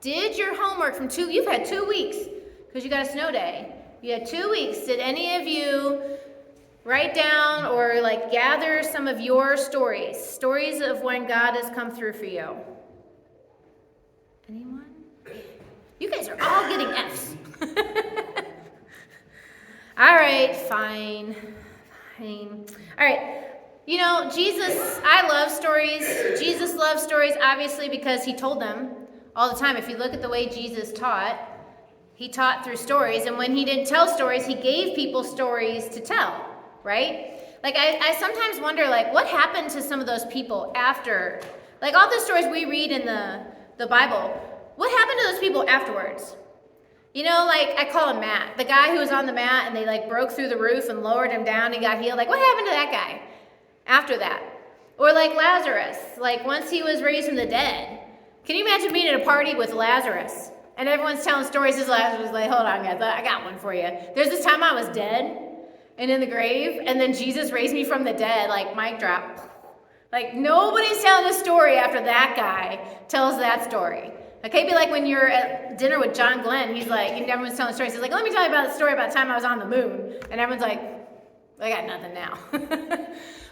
did your homework from you've had 2 weeks because you got a snow day. You had 2 weeks. Did any of you write down or like gather some of your stories of when God has come through for you? Anyone? You guys are all getting F's. All right, fine. All right. You know, I love stories. Jesus loves stories, obviously, because he told them all the time. If you look at the way Jesus taught, he taught through stories. And when he didn't tell stories, he gave people stories to tell, right? Like, I sometimes wonder, like, what happened to some of those people after? Like, all the stories we read in the Bible, what happened to those people afterwards? You know, like, I call him Matt. The guy who was on the mat and they, like, broke through the roof and lowered him down and got healed. Like, what happened to that guy after that? Or like Lazarus, like, once he was raised from the dead. Can you imagine being at a party with Lazarus? And everyone's telling stories as Lazarus is like, hold on, guys, I got one for you. There's this time I was dead and in the grave, and then Jesus raised me from the dead, like, mic drop. Like, nobody's telling a story after that guy tells that story. Okay, it'd be like when you're at dinner with John Glenn. He's like, everyone's telling stories. He's like, let me tell you about the story about the time I was on the moon. And everyone's like, I got nothing now.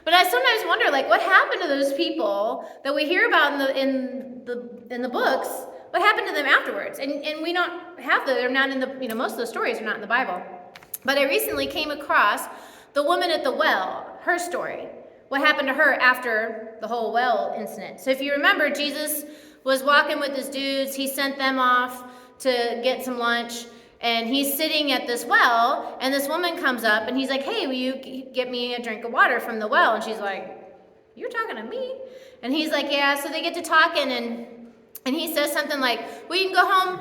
But I sometimes wonder, like, what happened to those people that we hear about in the books? What happened to them afterwards? And we don't have they're not in the, most of the stories are not in the Bible. But I recently came across the woman at the well, her story. What happened to her after the whole well incident? So if you remember, Jesus was walking with his dudes. He sent them off to get some lunch. And he's sitting at this well, and this woman comes up, and he's like, hey, will you get me a drink of water from the well? And she's like, you're talking to me? And he's like, yeah. So they get to talking, and he says something like, well, you can go home.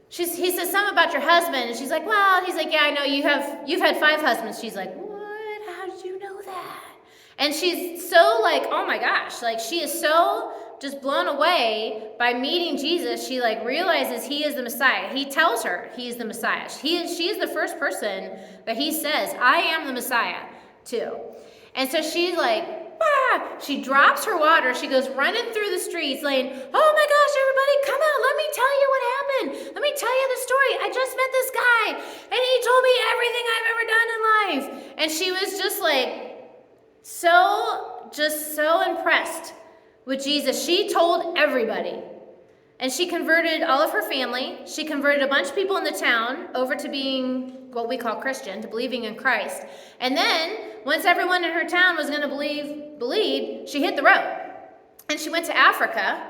He says something about your husband, and she's like, well, he's like, yeah, I know you've had 5 husbands. She's like, what? How did you know that? And she's so like, oh my gosh, like she is so just blown away by meeting Jesus. She like realizes he is the Messiah. He tells her he is the Messiah. She is the first person that he says, I am the Messiah to. And so she's like, she drops her water. She goes running through the streets saying, oh my gosh, everybody, come out. Let me tell you what happened. Let me tell you the story. I just met this guy, and he told me everything I've ever done in life. And she was just like so impressed with Jesus. She told everybody. And she converted all of her family. She converted a bunch of people in the town over to being what we call Christian, to believing in Christ. And then, once everyone in her town was going to believe, she hit the road. And she went to Africa,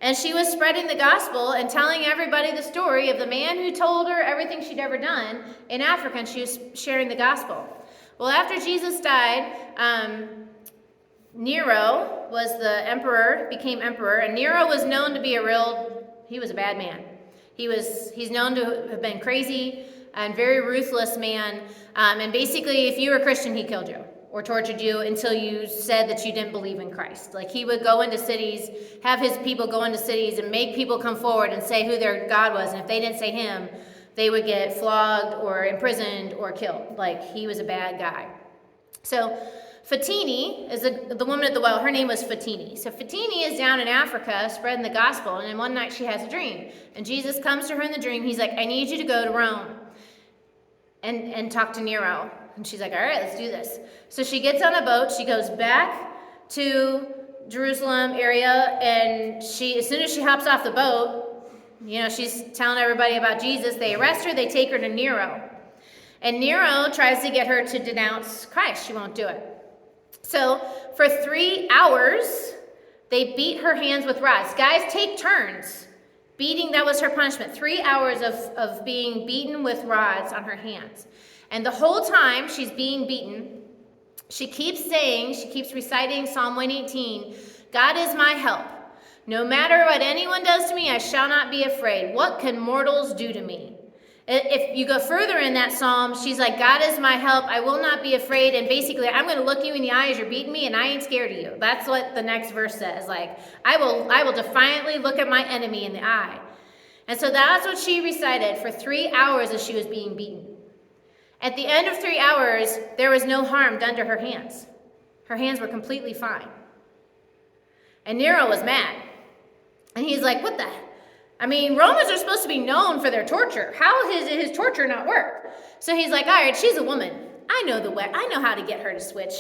and she was spreading the gospel and telling everybody the story of the man who told her everything she'd ever done in Africa, and she was sharing the gospel. Well, after Jesus died, Nero was the emperor, became emperor, and Nero was known to be he was a bad man. He's known to have been crazy and very ruthless man. And basically, if you were a Christian, he killed you or tortured you until you said that you didn't believe in Christ. Like he would go into cities, have his people go into cities and make people come forward and say who their God was. And if they didn't say him, they would get flogged or imprisoned or killed. Like he was a bad guy. So Photini is the woman at the well. Her name was Photini. So Photini is down in Africa spreading the gospel. And then one night she has a dream. And Jesus comes to her in the dream. He's like, I need you to go to Rome and talk to Nero. And she's like, all right, let's do this. So she gets on a boat. She goes back to Jerusalem area. And as soon as she hops off the boat, she's telling everybody about Jesus. They arrest her. They take her to Nero. And Nero tries to get her to denounce Christ. She won't do it. So for 3 hours, they beat her hands with rods. Guys, take turns beating. That was her punishment. 3 hours of being beaten with rods on her hands. And the whole time she's being beaten, she keeps reciting Psalm 118, God is my help. No matter what anyone does to me, I shall not be afraid. What can mortals do to me? If you go further in that psalm, she's like, God is my help. I will not be afraid. And basically, I'm going to look you in the eye as you're beating me, and I ain't scared of you. That's what the next verse says. Like, I will defiantly look at my enemy in the eye. And so that's what she recited for 3 hours as she was being beaten. At the end of 3 hours, there was no harm done to her hands. Her hands were completely fine. And Nero was mad. And he's like, what the? I mean, Romans are supposed to be known for their torture. How does his torture not work? So he's like, all right, she's a woman. I know the way. I know how to get her to switch.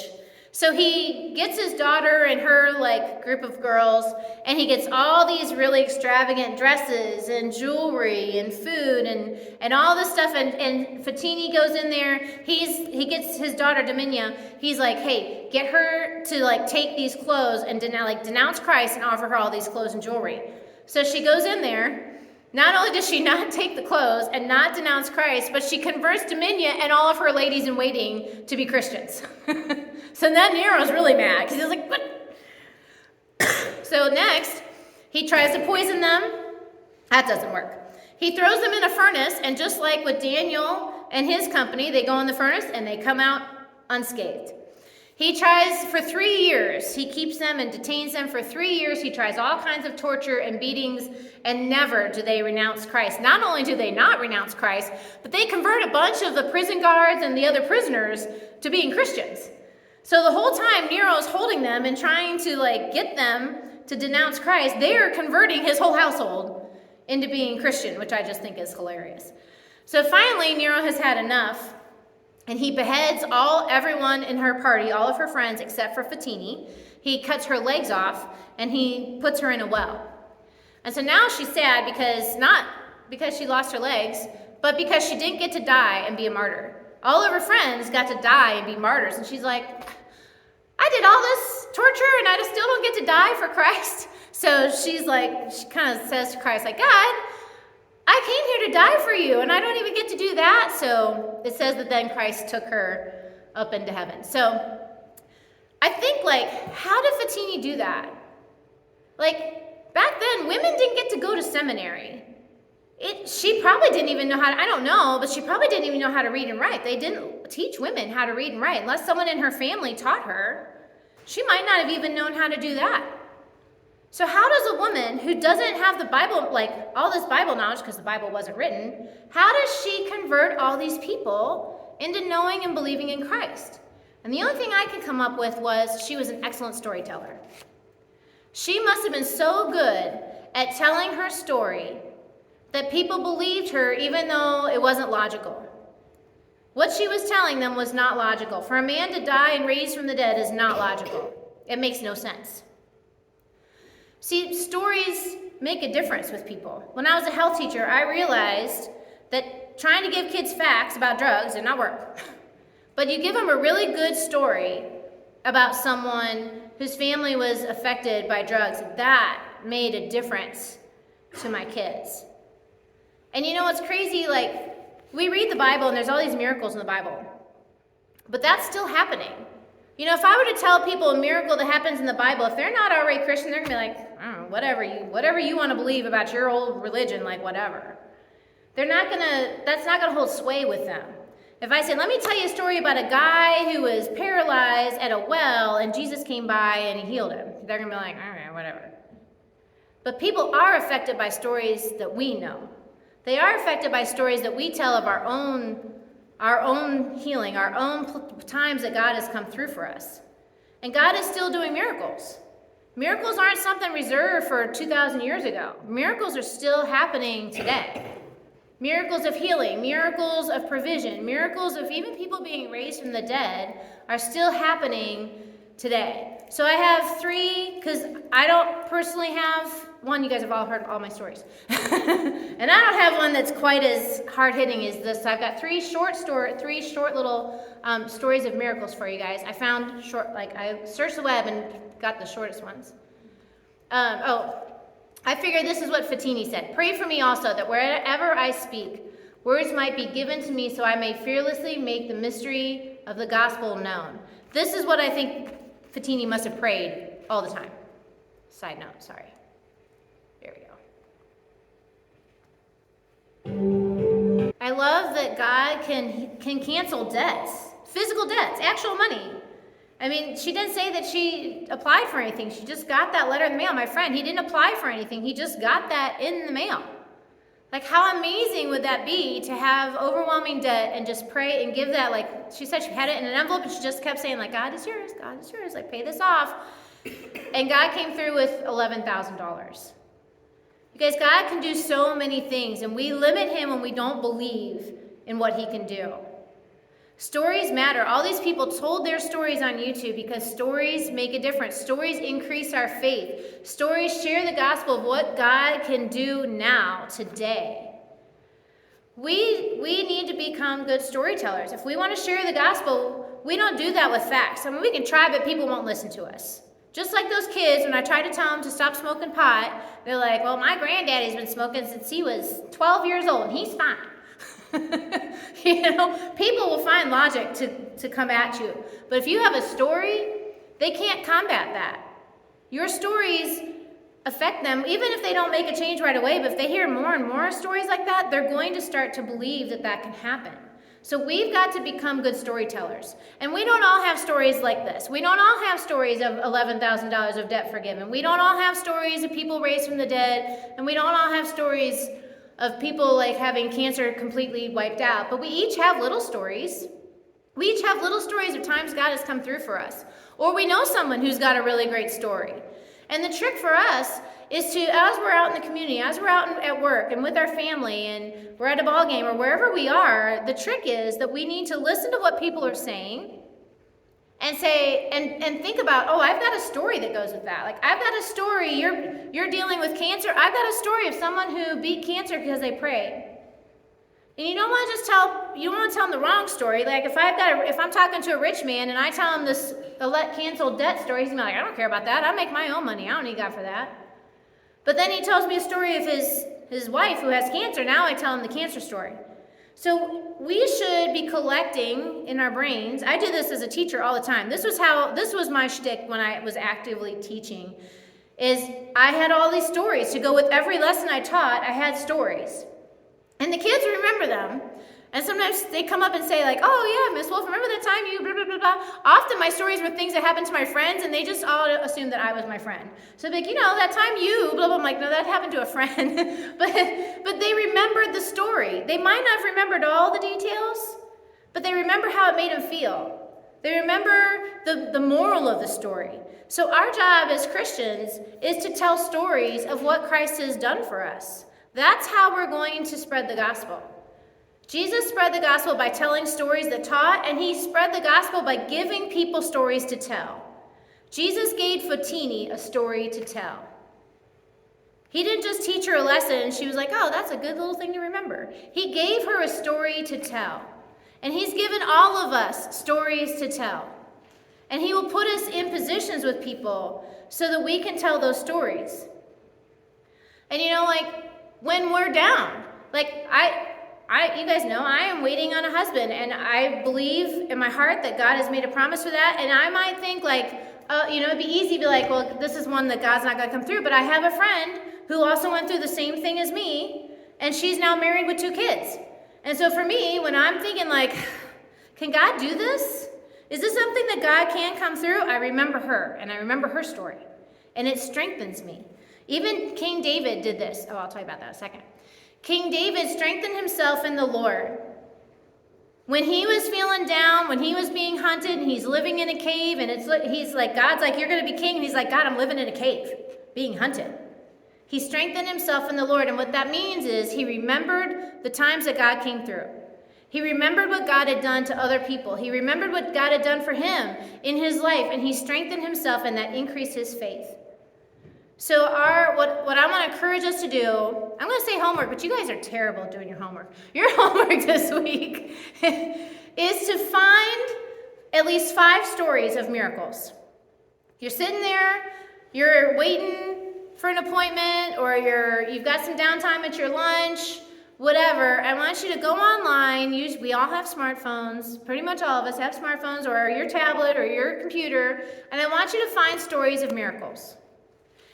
So he gets his daughter and her group of girls, and he gets all these really extravagant dresses and jewelry and food and all this stuff. And Photini goes in there. He gets his daughter Dominia. He's like, hey, get her to take these clothes and denounce Christ and offer her all these clothes and jewelry. So she goes in there. Not only does she not take the clothes and not denounce Christ, but she converts Dominia and all of her ladies in waiting to be Christians. So then Nero's really mad because he's like, what? So next, he tries to poison them. That doesn't work. He throws them in a furnace, and just like with Daniel and his company, they go in the furnace and they come out unscathed. He tries for 3 years. He keeps them and detains them for 3 years. He tries all kinds of torture and beatings, and never do they renounce Christ. Not only do they not renounce Christ, but they convert a bunch of the prison guards and the other prisoners to being Christians. So the whole time Nero's holding them and trying to get them to denounce Christ, they are converting his whole household into being Christian, which I just think is hilarious. So finally, Nero has had enough. And he beheads everyone in her party, all of her friends, except for Photini. He cuts her legs off, and he puts her in a well. And so now she's sad not because she lost her legs, but because she didn't get to die and be a martyr. All of her friends got to die and be martyrs. And she's like, I did all this torture, and I still don't get to die for Christ. So she kind of says to Christ, God, I came here to die for you, and I don't even get to do that. So it says that then Christ took her up into heaven. So I think, how did Photini do that? Back then, women didn't get to go to seminary. She probably didn't even know I don't know, but she probably didn't even know how to read and write. They didn't teach women how to read and write. Unless someone in her family taught her, she might not have even known how to do that. So how does a woman who doesn't have the Bible, all this Bible knowledge, because the Bible wasn't written, how does she convert all these people into knowing and believing in Christ? And the only thing I could come up with was she was an excellent storyteller. She must have been so good at telling her story that people believed her even though it wasn't logical. What she was telling them was not logical. For a man to die and raise from the dead is not logical. It makes no sense. See, stories make a difference with people. When I was a health teacher, I realized that trying to give kids facts about drugs did not work. But you give them a really good story about someone whose family was affected by drugs, that made a difference to my kids. And you know what's crazy? We read the Bible and there's all these miracles in the Bible. But that's still happening. If I were to tell people a miracle that happens in the Bible, if they're not already Christian, they're going to be like, I don't know, whatever you want to believe about your old religion, whatever. That's not going to hold sway with them. If I say, let me tell you a story about a guy who was paralyzed at a well and Jesus came by and he healed him, they're going to be like, all right, whatever. But people are affected by stories that we know. They are affected by stories that we tell of our own healing, our own times that God has come through for us. And God is still doing miracles. Miracles aren't something reserved for 2,000 years ago. Miracles are still happening today. Miracles of healing, miracles of provision, miracles of even people being raised from the dead are still happening today. So I have 3, because I don't personally have one. You guys have all heard all my stories. And I don't have one that's quite as hard-hitting as this. So I've got 3 short little stories of miracles for you guys. I found I searched the web and got the shortest ones. I figured this is what Photini said. Pray for me also, that wherever I speak, words might be given to me so I may fearlessly make the mystery of the gospel known. This is what I think Photini must have prayed all the time. Side note, sorry. There we go. I love that God can cancel debts, physical debts, actual money. I mean, she didn't say that she applied for anything. She just got that letter in the mail. My friend, he didn't apply for anything. He just got that in the mail. How amazing would that be to have overwhelming debt and just pray and give that, she said she had it in an envelope and she just kept saying, God is yours, pay this off. And God came through with $11,000. You guys, God can do so many things, and we limit him when we don't believe in what he can do. Stories matter. All these people told their stories on YouTube because stories make a difference. Stories increase our faith. Stories share the gospel of what God can do now, today. We need to become good storytellers. If we want to share the gospel, we don't do that with facts. I mean, we can try, but people won't listen to us. Just like those kids, when I try to tell them to stop smoking pot, they're like, well, my granddaddy's been smoking since he was 12 years old, and he's fine. People will find logic to come at you. But if you have a story, they can't combat that. Your stories affect them, even if they don't make a change right away, but if they hear more and more stories like that, they're going to start to believe that that can happen. So we've got to become good storytellers. And we don't all have stories like this. We don't all have stories of $11,000 of debt forgiven. We don't all have stories of people raised from the dead. And we don't all have stories of people like having cancer completely wiped out. But we each have little stories. We each have little stories of times God has come through for us. Or we know someone who's got a really great story. And the trick for us is to, as we're out in the community, as we're out at work and with our family and we're at a ball game or wherever we are, the trick is that we need to listen to what people are saying and say, and think about, oh, I've got a story that goes with that. Like, I've got a story, you're dealing with cancer. I've got a story of someone who beat cancer because they prayed. And you don't want to tell them the wrong story. Like if I'm talking to a rich man and I tell him this canceled debt story, he's gonna be like, I don't care about that. I make my own money. I don't need God for that. But then he tells me a story of his wife who has cancer. Now I tell him the cancer story. So we should be collecting in our brains. I did this as a teacher all the time. This was my shtick when I was actively teaching, is I had all these stories. To go with every lesson I taught, I had stories. And the kids remember them. And sometimes they come up and say like, oh yeah, Miss Wolf, remember that time you blah, blah, blah, blah. Often my stories were things that happened to my friends and they just all assumed that I was my friend. So like, that time you, blah, blah, I'm like, no, that happened to a friend. but they remembered the story. They might not have remembered all the details, but they remember how it made them feel. They remember the moral of the story. So our job as Christians is to tell stories of what Christ has done for us. That's how we're going to spread the gospel. Jesus spread the gospel by telling stories that taught, and he spread the gospel by giving people stories to tell. Jesus gave Photini a story to tell. He didn't just teach her a lesson and she was like, oh, that's a good little thing to remember. He gave her a story to tell. And he's given all of us stories to tell. And he will put us in positions with people so that we can tell those stories. And when we're down, you guys know I am waiting on a husband, and I believe in my heart that God has made a promise for that. And I might think it'd be easy to be like, well, this is one that God's not going to come through. But I have a friend who also went through the same thing as me, and she's now married with 2 kids. And so for me, when I'm thinking can God do this? Is this something that God can come through? I remember her, and I remember her story, and it strengthens me. Even King David did this. Oh, I'll tell you about that in a second. King David strengthened himself in the Lord. When he was feeling down, when he was being hunted, and he's living in a cave, and he's like, God's like, you're going to be king. And he's like, God, I'm living in a cave, being hunted. He strengthened himself in the Lord. And what that means is he remembered the times that God came through. He remembered what God had done to other people. He remembered what God had done for him in his life, and he strengthened himself, and that increased his faith. So what I want to encourage us to do, I'm going to say homework, but you guys are terrible at doing your homework. Your homework this week is to find at least 5 stories of miracles. You're sitting there, you're waiting for an appointment, or you've got some downtime at your lunch, whatever. I want you to go online. We all have smartphones. Pretty much all of us have smartphones, or your tablet or your computer. And I want you to find stories of miracles.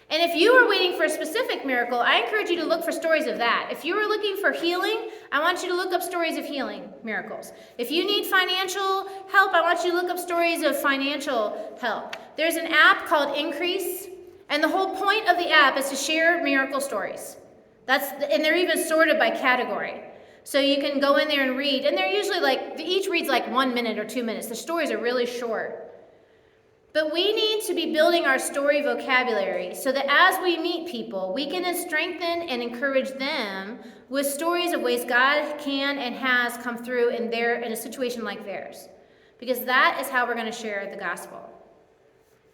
And if you are waiting for a specific miracle, I encourage you to look for stories of that. If you are looking for healing, I want you to look up stories of healing miracles. If you need financial help, I want you to look up stories of financial help. There's an app called Increase, and the whole point of the app is to share miracle stories. And they're even sorted by category. So you can go in there and read, and they're usually each reads 1 minute or 2 minutes. The stories are really short. But we need to be building our story vocabulary so that as we meet people, we can then strengthen and encourage them with stories of ways God can and has come through in a situation like theirs. Because that is how we're going to share the gospel.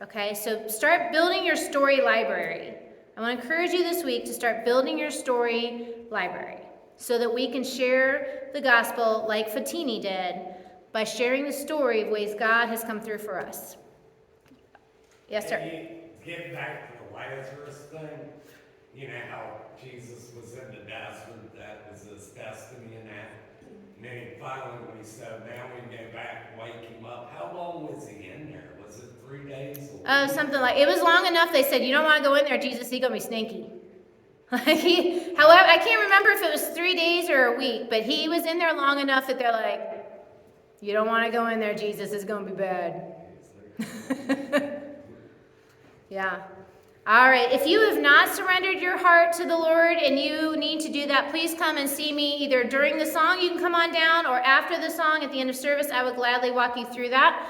Okay, so start building your story library. I want to encourage you this week to start building your story library so that we can share the gospel like Photini did by sharing the story of ways God has come through for us. Yes, sir. Get back to the Lazarus thing. You know how Jesus was in the desert, that was his destiny and that. And then he finally said, now we can go back and wake him up. How long was he in there? Was it 3 days? Something like, it was long enough. They said, you don't want to go in there, Jesus, he's going to be stinky. However, I can't remember if it was 3 days or a week, but he was in there long enough that they're like, you don't want to go in there, Jesus, it's going to be bad. Yeah. All right. If you have not surrendered your heart to the Lord and you need to do that, please come and see me either during the song, you can come on down, or after the song at the end of service. I would gladly walk you through that.